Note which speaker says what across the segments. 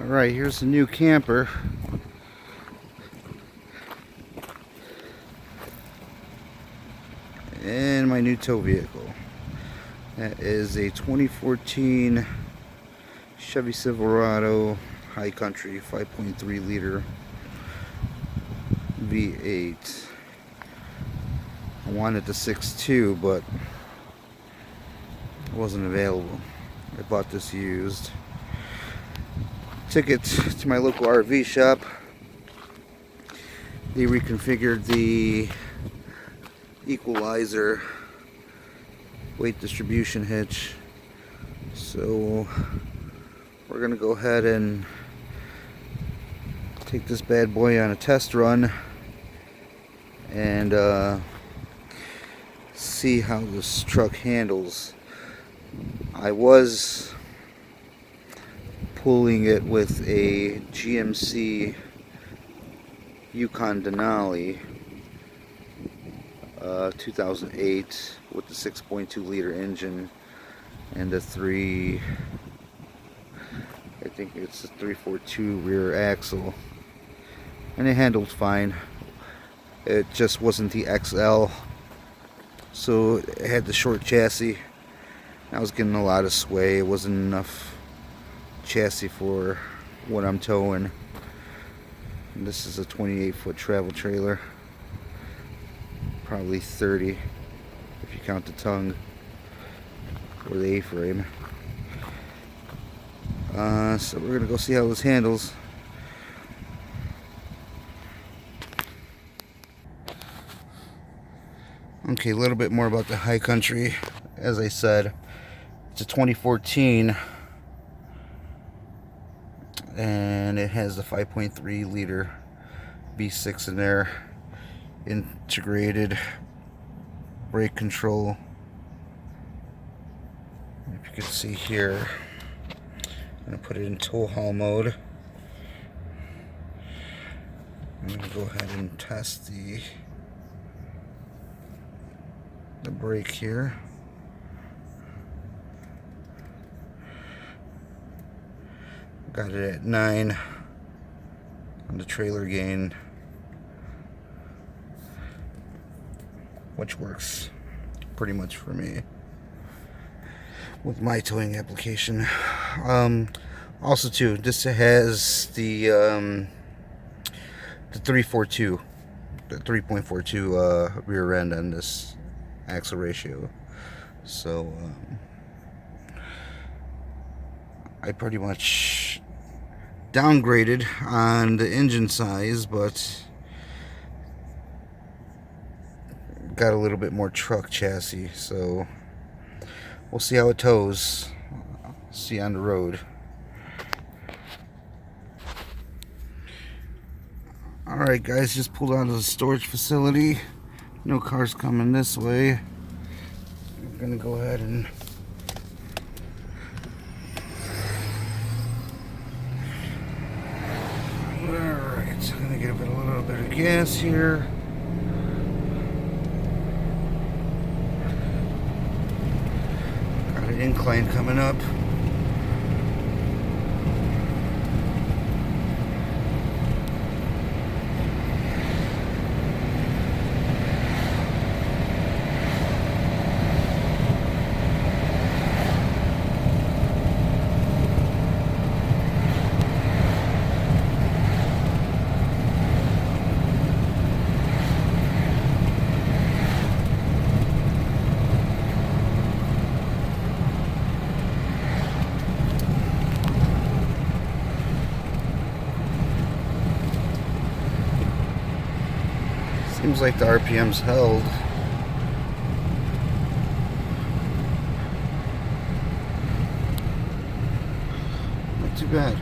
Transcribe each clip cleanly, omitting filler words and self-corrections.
Speaker 1: Alright, here's the new camper. And my new tow vehicle. That is a 2014 Chevy Silverado High Country 5.3 liter V8. I wanted the 6.2, but it wasn't available. I bought this used. Took it to my local RV shop. They reconfigured the equalizer weight distribution hitch, so we're gonna go ahead and take this bad boy on a test run and see how this truck handles. I was pulling it with a GMC Yukon Denali 2008 with the 6.2 liter engine and the I think it's a 342 rear axle, and it handled fine. It just wasn't the XL, so it had the short chassis. I was getting a lot of sway. It wasn't enough chassis for what I'm towing. And this is a 28-foot travel trailer, probably 30 if you count the tongue or the A-frame. So we're gonna go see how this handles. Okay, a little bit more about the High Country. As I said, it's a 2014 and it has the 5.3 liter V6 in there, integrated brake control. If you can see here, I'm going to put it in tow haul mode. I'm going to go ahead and test the brake here. Got it at 9 on the trailer gain, which works pretty much for me with my towing application. Also too, this has the 342, the 3.42 rear end on this axle ratio. So I pretty much downgraded on the engine size, but got a little bit more truck chassis, so we'll see how it tows. See you on the road. Alright guys, just pulled out of the storage facility. No cars coming this way. I'm gonna go ahead and alright, so I'm gonna get a little bit of gas here. Got an incline coming up. Seems like the RPM's held. Not too bad.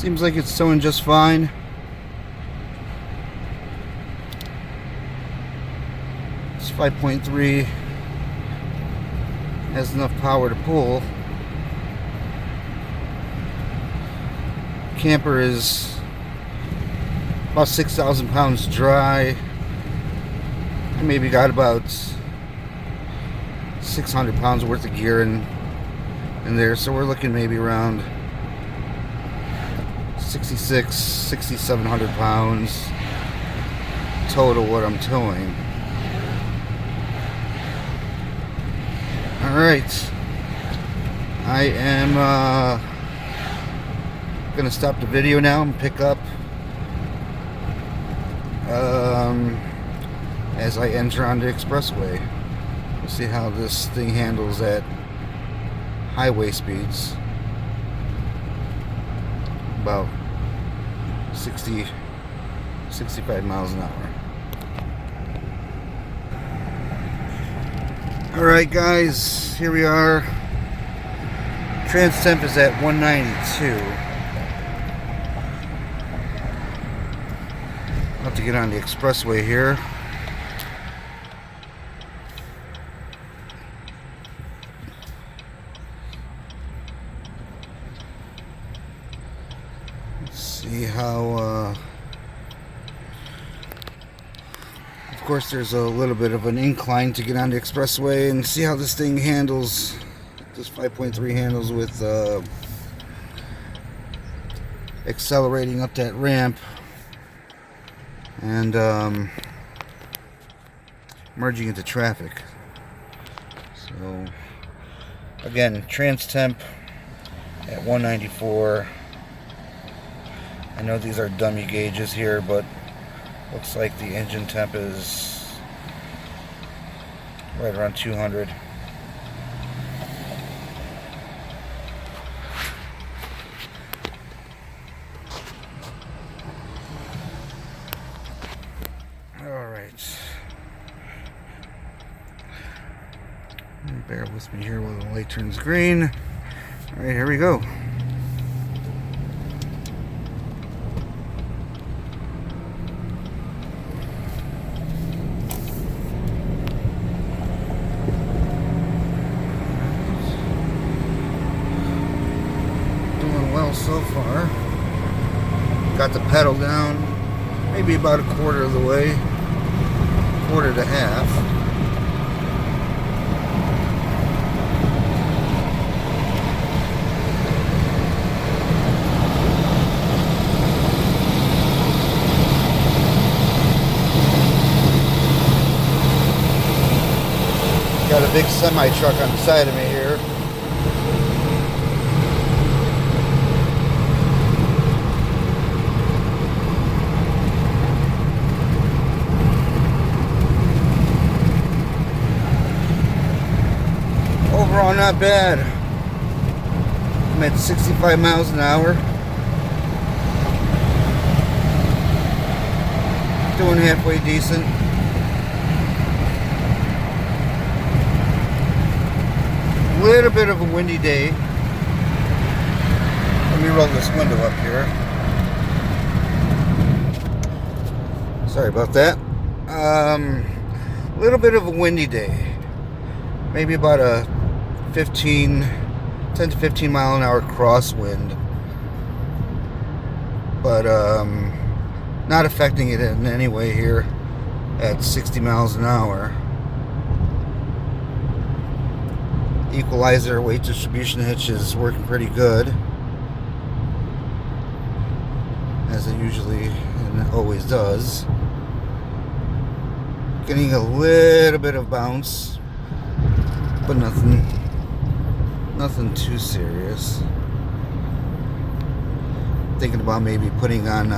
Speaker 1: Seems like it's towing just fine. It's 5.3. Has enough power to pull. Camper is about 6,000 pounds dry. I maybe got about 600 pounds worth of gear in there, so we're looking maybe around 6,700 pounds total what I'm towing. Alright, I am gonna stop the video now and pick up as I enter on the expressway. We'll see how this thing handles at highway speeds, about 65 miles an hour. Alright guys, here we are. Trans temp is at 192. I'll have to get on the expressway here. Let's see how of course there's a little bit of an incline to get on the expressway, and see how this thing handles, this 5.3 handles with accelerating up that ramp and merging into traffic. So again, trans temp at 194. I know these are dummy gauges here, but looks like the engine temp is right around 200. Alright. Bear with me here while the light turns green. Alright, here we go. So far, got the pedal down maybe about a quarter of the way, quarter to half. Got a big semi truck on the side of me here. Overall, not bad. I'm at 65 miles an hour. Doing halfway decent. Little bit of a windy day. Let me roll this window up here. Sorry about that. Little bit of a windy day. Maybe about a 10 to 15 mile an hour crosswind, but not affecting it in any way here at 60 miles an hour. Equalizer weight distribution hitch is working pretty good, as it usually and always does. Getting a little bit of bounce, but nothing too serious. Thinking about maybe putting on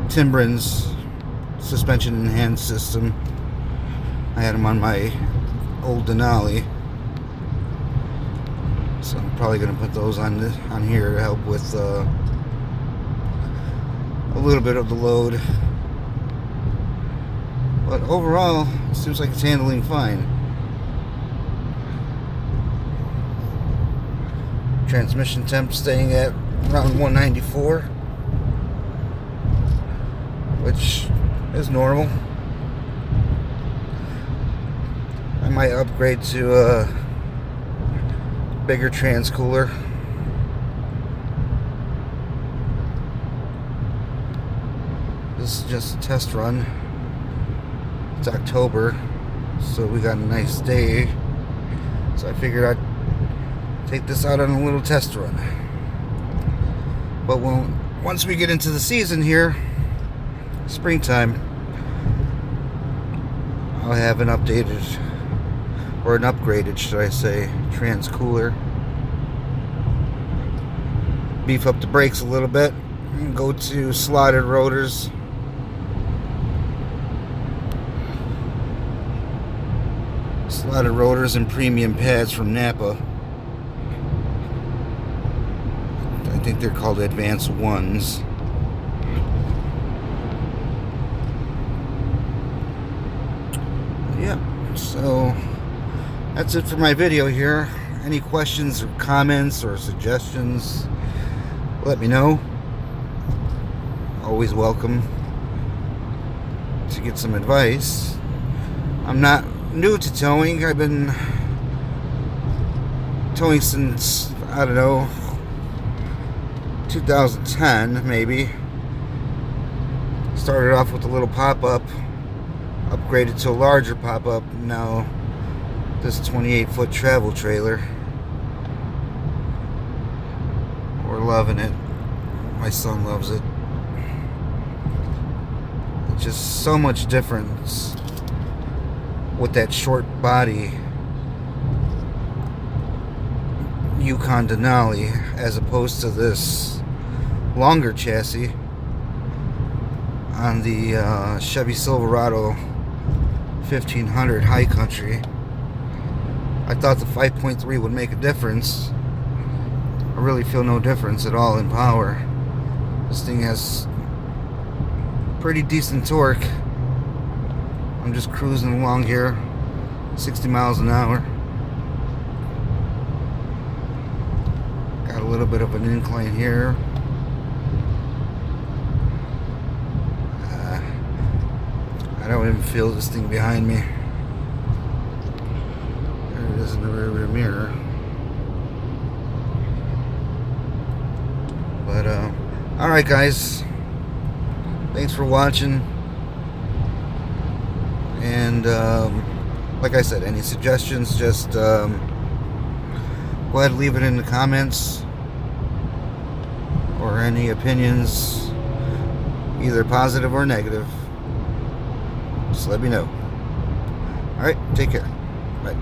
Speaker 1: Timbrin's suspension enhanced system. I had them on my old Denali, so I'm probably going to put those on here to help with a little bit of the load. But overall, it seems like it's handling fine. Transmission temp staying at around 194, which is normal. I might upgrade to a bigger trans cooler. This is just a test run. It's October, so we got a nice day. So I figured I'd take this out on a little test run. But once we get into the season here, springtime, I'll have an updated, or an upgraded, should I say, trans cooler. Beef up the brakes a little bit and go to slotted rotors. Slotted rotors and premium pads from Napa. I think they're called Advanced Ones. Yeah, so that's it for my video here. Any questions or comments or suggestions, let me know. Always welcome to get some advice. I'm not new to towing. I've been towing since, I don't know, 2010 maybe. Started off with a little pop-up, upgraded to a larger pop-up, now this 28-foot travel trailer. We're loving it. My son loves it. It's just so much difference with that short body Yukon Denali as opposed to this longer chassis on the Chevy Silverado 1500 High Country. I thought the 5.3 would make a difference. I really feel no difference at all in power. This thing has pretty decent torque. I'm just cruising along here, 60 miles an hour. Got a little bit of an incline here. I don't even feel this thing behind me. There it is in the rear mirror. But alright guys, thanks for watching. And like I said, any suggestions, just go ahead and leave it in the comments, or any opinions, either positive or negative. Just let me know. Alright, take care. Bye.